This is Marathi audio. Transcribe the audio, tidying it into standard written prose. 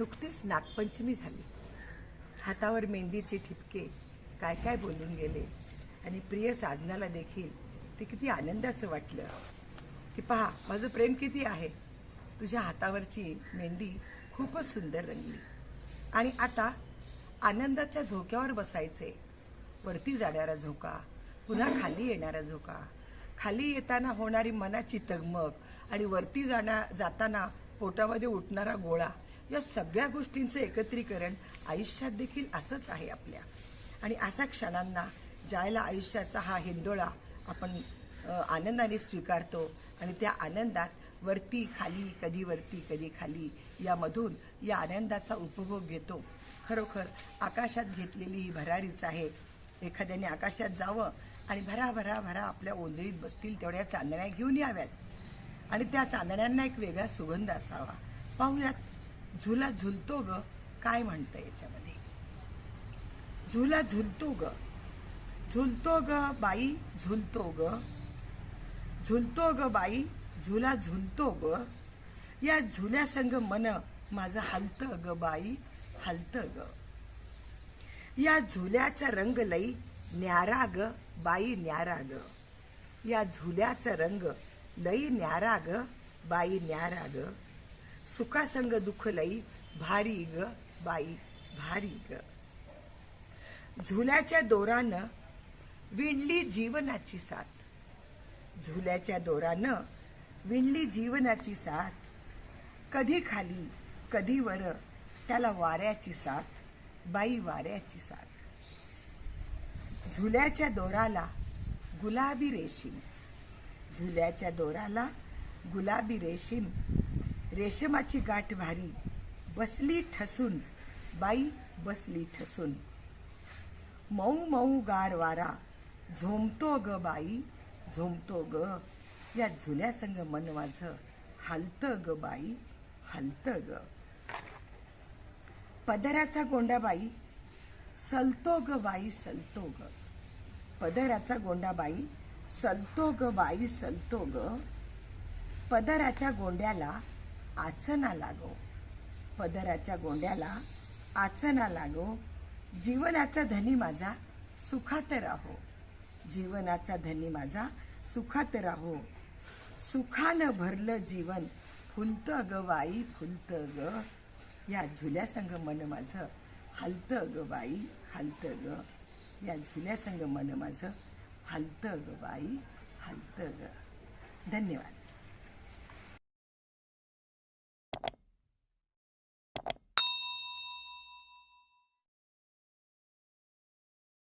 नुकतीच नागपंचमी झाली. हातावर मेहंदीचे ठिपके काय काय बोलून गेले आणि प्रिय साधनाला देखील ते किती आनंदाचं वाटलं की पहा माझं प्रेम किती आहे. तुझ्या हातावरची मेहंदी खूपच सुंदर रंगली आणि आता आनंदाच्या झोक्यावर बसायचे. वरती जाणारा झोका, पुन्हा खाली येणारा झोका, खाली येताना होणारी मनाची तगमग आणि वरती जाताना पोटामध्ये उठणारा गोळा, या सगळ्या गोष्टींचं एकत्रीकरण आयुष्यात देखील असंच आहे आपल्या. आणि अशा क्षणांना ज्याला आयुष्याचा हा हिंदोळा आपण आनंदाने स्वीकारतो आणि त्या आनंदात वरती खाली, कधी वरती कधी खाली, यामधून या आनंदाचा उपभोग घेतो. खरोखर आकाशात घेतलेली ही भरारीच आहे. एखाद्याने आकाशात जावं आणि भरा भरा भरा आपल्या ओंजळीत बसतील तेवढ्या चांदण्या घेऊन याव्यात आणि त्या चांदण्यांना एक वेगळा सुगंध असावा. पाहूयात झुला झुलतो ग काय म्हणतं याच्यामध्ये. झुला झुलतो ग, झुलतो ग बाई झुलतो ग, झुलतो ग बाई झुला झुलतो ग, या झुल्यासंग मन माझं हलतं ग बाई हलतं ग, या झुल्याचा रंग लई न्यारा ग बाई न्यारा ग, या झुल्याचा रंग लई न्यारा ग बाई न्यारा ग, सुखासंग दुःख लई भारी ग बाई भारी ग, झुल्याच्या दोरानं विणली जीवनाची साथ, झुल्याच्या दोरानं विणली जीवनाची साथ, कधी खाली कधी वर त्याला वाऱ्याची साथ बाई वाऱ्याची साथ, झुल्याच्या दोराला गुलाबी रेशीम, झुल्याच्या दोराला गुलाबी रेशीम, रेशमाची गाठ भारी बसली ठसून बाई बसली ठसून, मऊ मऊ गार वारा झोंबतो ग बाई झोंबतो ग, या झुल्यासंग मन माझं हलतं ग बाई हलतं ग, पदराचा गोंडा बाई सलतो ग बाई सलतो ग, पदराचा गोंडा बाई सलतो ग बाई सलतो ग, पदराच्या गोंड्याला आचना लागो, पदराच्या गोंड्याला आचना लागो, जीवनाचा धनी माझा सुखात राहो, जीवनाचा धनी माझा सुखात राहो, सुखानं भरलं जीवन फुलतं ग बाई फुलतं ग, या झुल्यासंग मन माझं हलतं ग बाई हलतं ग, या झुल्यासंग मन माझं हलतं ग बाई हलतं ग. धन्यवाद.